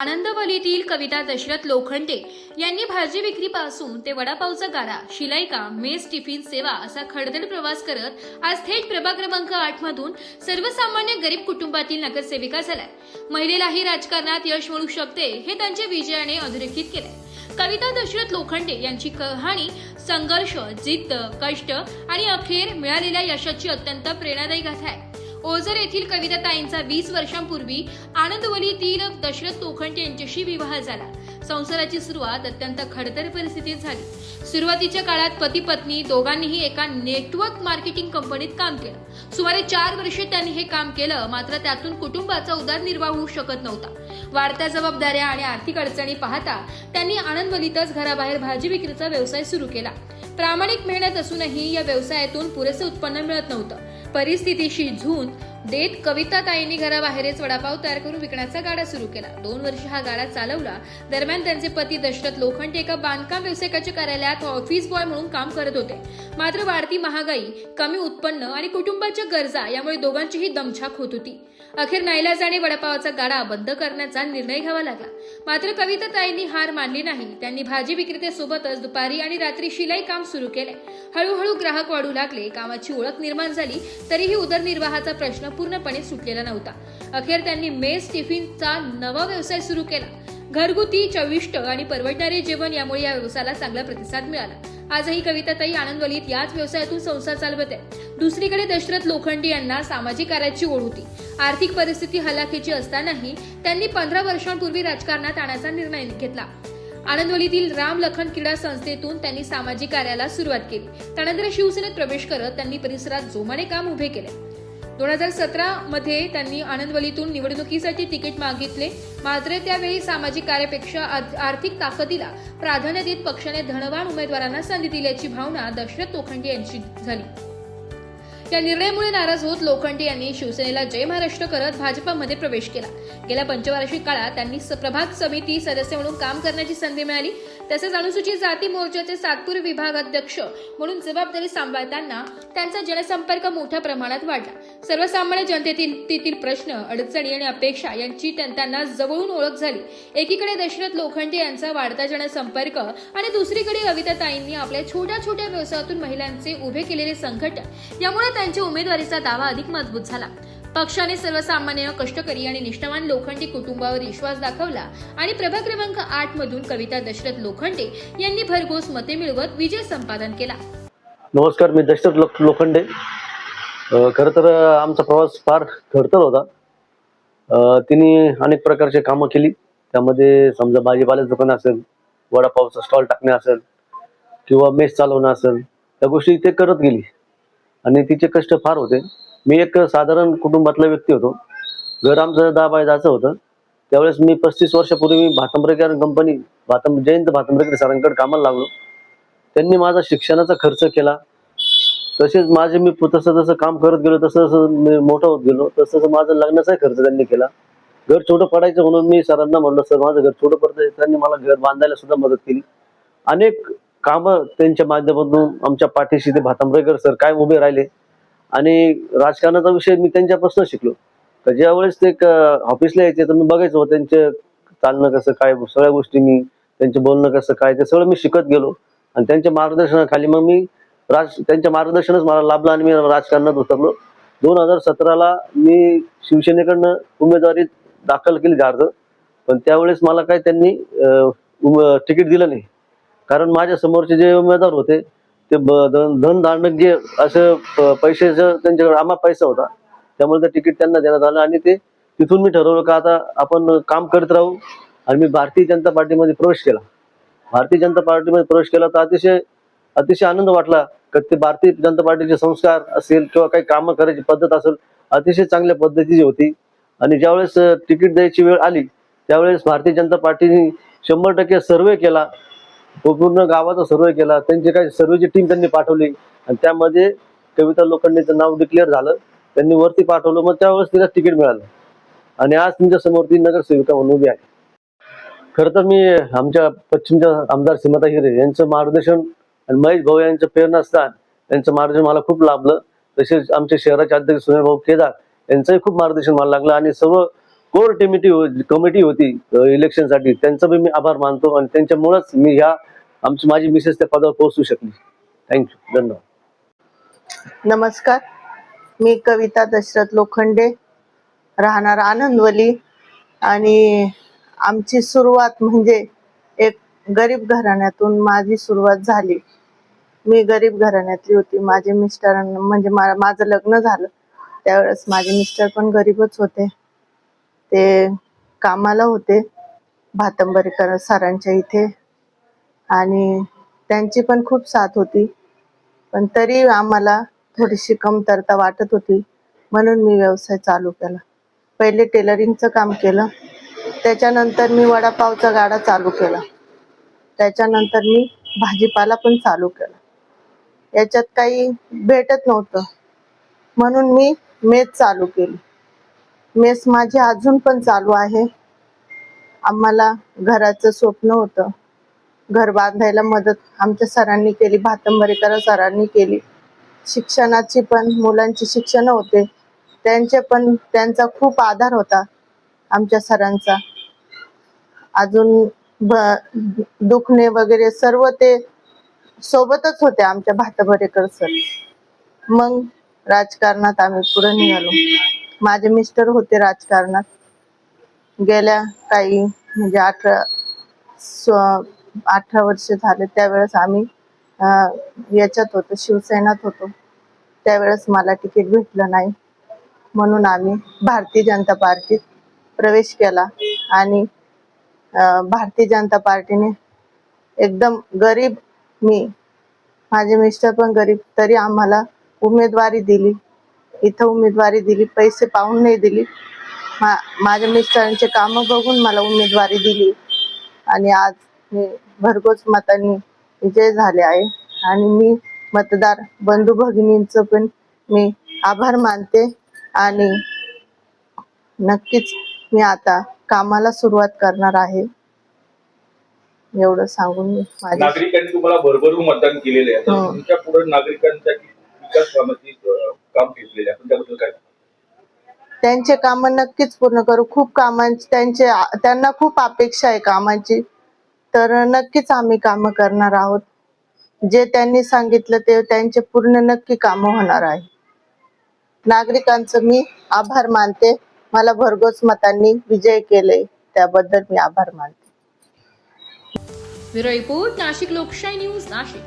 आनंदवलीतील कविता दशरथ लोखंडे यांनी भाजी विक्रीपासून ते वडापावचा गाडा, शिलाई काम, मेस टिफिन सेवा असा खडदड प्रवास करत आज थेट प्रभाग क्रमांक 8 मधून सर्वसामान्य गरीब कुटुंबातील नगरसेविका झालाय। महिलेलाही राजकारणात यश मिळू शकते हे त्यांच्या विजयाने अधोरेखित केले। कविता दशरथ लोखंडे यांची कहाणी संघर्ष, जिद्द, कष्ट आणि अखेर मिळालेल्या यशाची अत्यंत प्रेरणादायी गाथा आहे। ओझर येथील कविताताईंचा 20 वर्षांपूर्वी आनंदवलीतील दशरथ लोखंडे यांच्याशी विवाह झाला। संसाराची सुरुवात अत्यंत खडतर परिस्थितीत झाली। सुरुवातीच्या काळात पती पत्नी दोघांनीही एका नेटवर्क मार्केटिंग कंपनीत काम केलं। सुमारे 4 वर्षे त्यांनी हे काम केलं, मात्र त्यातून कुटुंबाचा उदरनिर्वाह होऊ शकत नव्हता। वाढत्या जबाबदाऱ्या आणि आर्थिक अडचणी पाहता त्यांनी आनंदवलीतच घराबाहेर भाजी विक्रीचा व्यवसाय सुरू केला। प्रामाणिक मेहनत असूनही या व्यवसायातून पुरेसे उत्पन्न मिळत नव्हतं। परिस्थितीशी झूंज देत कविताताईंनी घराबाहेरच वडापाव तयार करून विकण्याचा गाडा सुरू केला। 2 वर्ष हा गाडा चालवला। दरम्यान त्यांचे पती दशरथ लोखंडे एका बांधकाम व्यावसायिकाच्या कार्यालयात ऑफिस बॉय म्हणून काम करत होते। मात्र वाढती महागाई, कमी उत्पन्न आणि कुटुंबाच्या गरजा यामुळे दोघांचीही दमछाक होत होती। अखेर नाईलाजाने वडापावचा गाडा बंद करण्याचा निर्णय घ्यावा लागला। मात्र कविताताईंनी हार मानली नाही। त्यांनी भाजी विक्रेत्यासोबतच दुपारी आणि रात्री शिलाई काम सुरू केले। हळूहळू ग्राहक वाढू लागले, कामाची ओळख निर्माण झाली, तरीही उदरनिर्वाहाचा प्रश्न पूर्णपणे सुटलेला नव्हता। अखेर त्यांनी मेस टिफिनचा नवा व्यवसाय सुरू केला। घरगुती, चविष्ट आणि परवडणारे जेवण यामुळे या व्यवसायाला चांगला प्रतिसाद मिळाला। आजही कविताताई आनंदवलीत याच व्यवसायातून संसार चालवत आहे। दुसरीकडे दशरथ लोखंडे यांना सामाजिक कार्याची ओढ होती। आर्थिक परिस्थिती हलाखीची असतानाही त्यांनी 15 वर्षांपूर्वी राजकारणात आणण्याचा निर्णय घेतला। आनंदवलीतील राम लखन क्रीडा संस्थेतून त्यांनी सामाजिक कार्याला सुरुवात केली। त्यानंतर शिवसेनेत प्रवेश करत त्यांनी परिसरात जोमाने काम उभे केले। 2017 मध्ये त्यांनी आनंदवलीतून निवडणुकीसाठी तिकीट मागितले, मात्र त्यावेळी सामाजिक कार्यापेक्षा आर्थिक ताकदीला प्राधान्य देत पक्षाने धनवान उमेदवारांना संधी दिल्याची भावना दशरथ लोखंडे यांची झाली। या निर्णयामुळे नाराज होत लोखंडे यांनी शिवसेनेला जय महाराष्ट्र करत भाजपमध्ये प्रवेश केला। गेल्या पंचवार्षिक काळात त्यांनी प्रभाग समिती सदस्य म्हणून काम करण्याची संधी मिळाली। तसेच अनुसूचित जाती मोर्चाचे सातपूर विभाग अध्यक्ष म्हणून जबाबदारी सांभाळताना त्यांचा जनसंपर्क मोठ्या प्रमाणात वाढला। सर्वसामान्य जनतेतील प्रश्न, अडचणी आणि अपेक्षा यांची त्यांना जवळून ओळख झाली। एकीकडे दशरथ लोखंडे यांचा वाढता जनसंपर्क आणि दुसरीकडे कविताताईंनी आपल्या छोट्या छोट्या व्यवसायातून महिलांचे उभे केलेले संघटन यामुळे त्यांच्या उमेदवारीचा दावा अधिक मजबूत झाला। पक्षाने सर्वसामान्य, कष्टकरी आणि निष्ठावान लोखंडे कुटुंबावर विश्वास दाखवला आणि प्रभाग क्रमांक 8 मधून कविता दशरथ लोखंडे यांनी भरघोस मते मिळवत विजय संपादन केला। नमस्कार, मी दशरथ लोखंडे। खरं तर आमचा प्रवास फार खडतर होता। तिने अनेक प्रकारचे कामं केली। त्यामध्ये समजा भाजीपाल्याचं दुकान असेल, वडापावचा स्टॉल टाकणे असेल किंवा मेस चालवणं असेल, त्या गोष्टी ते करत गेली आणि तिचे कष्ट फार होते। मी एक साधारण कुटुंबातला व्यक्ती होतो। घर आमचं 10 बाय 10चं होतं। त्यावेळेस मी 35 वर्षापूर्वी भातंब्रेकर कंपनी जयंत भातंब्रेकर सरांकडे कामाला लागलो। त्यांनी माझा शिक्षणाचा खर्च केला। तसेच माझे मी तसं जसं काम करत गेलो तसं मी मोठा होत गेलो, तसं माझं लग्नाचाही खर्च त्यांनी केला। घर छोटं पडायचं म्हणून मी सरांना म्हणलं, सर माझं घर छोटं पडतंय। त्यांनी मला घर बांधायला सुद्धा मदत केली। अनेक कामं त्यांच्या माध्यमातून आमच्या पाठीशी ते भातंब्रेकर सर काय उभे राहिले आणि राजकारणाचा विषय मी त्यांच्यापासून शिकलो। तर ज्या वेळेस ते ऑफिसला यायचे तर मी बघायचो त्यांचे चालणं कसं काय, सगळ्या गोष्टी मी त्यांचे बोलणं कसं काय ते सगळं मी शिकत गेलो आणि त्यांच्या मार्गदर्शनाखाली मग मी त्यांच्या मार्गदर्शनच मला लाभलं आणि मी राजकारणात उतरलो। 2017ला मी शिवसेनेकडनं उमेदवारी दाखल केली अर्ज, पण त्यावेळेस मला काय त्यांनी तिकीट दिलं नाही। कारण माझ्या समोरचे जे उमेदवार होते ते धनदांडग्य असं पैशाचं त्यांच्याकडे आम्हा पैसा होता, त्यामुळे ते तिकीट त्यांना देण्यात आलं आणि ते तिथून मी ठरवलं का आता आपण काम करत राहू आणि मी भारतीय जनता पार्टीमध्ये प्रवेश केला। भारतीय जनता पार्टीमध्ये प्रवेश केला तर अतिशय आनंद वाटला की ते भारतीय जनता पार्टीचे संस्कार असेल किंवा काही कामं करायची पद्धत असेल अतिशय चांगल्या पद्धतीची होती। आणि ज्यावेळेस तिकीट द्यायची वेळ आली त्यावेळेस भारतीय जनता पार्टीने 100% सर्वे केला, पूर्ण गावाचा सर्वे केला। त्यांची काही सर्वेची टीम त्यांनी पाठवली आणि त्यामध्ये कविता लोखंडेचं नाव डिक्लेअर झालं। त्यांनी वरती पाठवलं, मग त्यावेळेस तिला तिकीट मिळालं आणि आज तुमच्या समोर ती नगरसेविका म्हणून उभी आहे। खरं तर मी आमच्या पश्चिमच्या आमदार सीमाताई हिरे यांचं मार्गदर्शन आणि महेश भाऊ यांचं प्रेरणास्थान यांचं मार्गदर्शन मला खूप लाभलं। तसेच आमचे शहराचे अध्यक्ष सुनील भाऊ केदार यांचंही खूप मार्गदर्शन मला लागलं आणि सर्व कोर कमिटी होती इलेक्शनसाठी, त्यांचा बी मी आभार मानतो आणि त्यांच्यामुळेच मी माझी मिसेस त्या पदावर पोहोचू शकली. थँक्यू, धन्यवाद. नमस्कार, मी कविता दशरथ लोखंडे, राहणार आनंदवली. आणि आमची सुरुवात म्हणजे एक गरीब घराण्यातून माझी सुरुवात झाली. मी गरीब घराण्यातली होती. माझे मिस्टर म्हणजे माझं लग्न झालं त्यावेळेस माझे मिस्टर पण गरीबच होते. ते कामाला होते भातंबरीकर सरांच्या इथे आणि त्यांची पण खूप साथ होती, पण तरी आम्हाला थोडीशी कमतरता वाटत होती, म्हणून मी व्यवसाय चालू केला. पहिले टेलरिंगचं काम केलं, त्याच्यानंतर मी वडापावचा गाडा चालू केला, त्याच्यानंतर मी भाजीपाला पण चालू केला. याच्यात काही भेटत नव्हतं म्हणून मी मेस चालू केली. मेस माझी अजून पण चालू आहे. आम्हाला घराचं स्वप्न होतं, घर बांधायला मदत आमच्या सरांनी केली, भातंबरीकर सरांनी केली. शिक्षणाची पण मुलांची शिक्षण होते त्यांचा खूप आधार होता आमच्या सरांचा. अजून दुखणे वगैरे सर्व ते सोबतच होते आमच्या भातंबरीकर सर. मग राजकारणात आम्ही पुढे निघालो. माझे मिस्टर होते राजकारणात गेल्या काही म्हणजे 18 वर्ष झाले. त्यावेळेस आम्ही याच्यात होतो, शिवसेनात होतो. त्यावेळेस मला तिकीट भेटलं नाही म्हणून आम्ही भारतीय जनता पार्टीत प्रवेश केला. आणि भारतीय जनता पार्टीने एकदम गरीब, माझे मिस्टर पण गरीब, तरी आम्हाला उमेदवारी दिली. इथं उमेदवारी दिली, पैसे पाहून नाही दिली. माझ्या मिस्टरांचे कामं बघून मला उमेदवारी दिली आणि आज मी भरघोस मतांनी विजय झाले आहे. आणि मी मतदार बंधू भगिनींचं पण मी आभार मानते. आणि नक्कीच मी आता कामाला सुरुवात करणार आहे, एवढं सांगून मी नागरिकांनी तुम्हाला भरभरून मतदान केलेले आहे, तुमच्या पुढे नागरिकांसाठी विकास कामाची काम घेतलेले आहे, त्याबद्दल काय? त्यांचे काम नक्कीच पूर्ण करू. खूप कामांची त्यांना खूप अपेक्षा आहे कामाची, तर नक्कीच आम्ही काम करणार आहोत. जे त्यांनी सांगितलं ते त्यांचे पूर्ण नक्की काम होणार आहे. नागरिकांचं मी आभार मानते. मला भरघोस मतांनी विजय केले त्याबद्दल मी आभार मानते. ब्युरो रिपोर्ट, नाशिक लोकशाही न्यूज, नाशिक.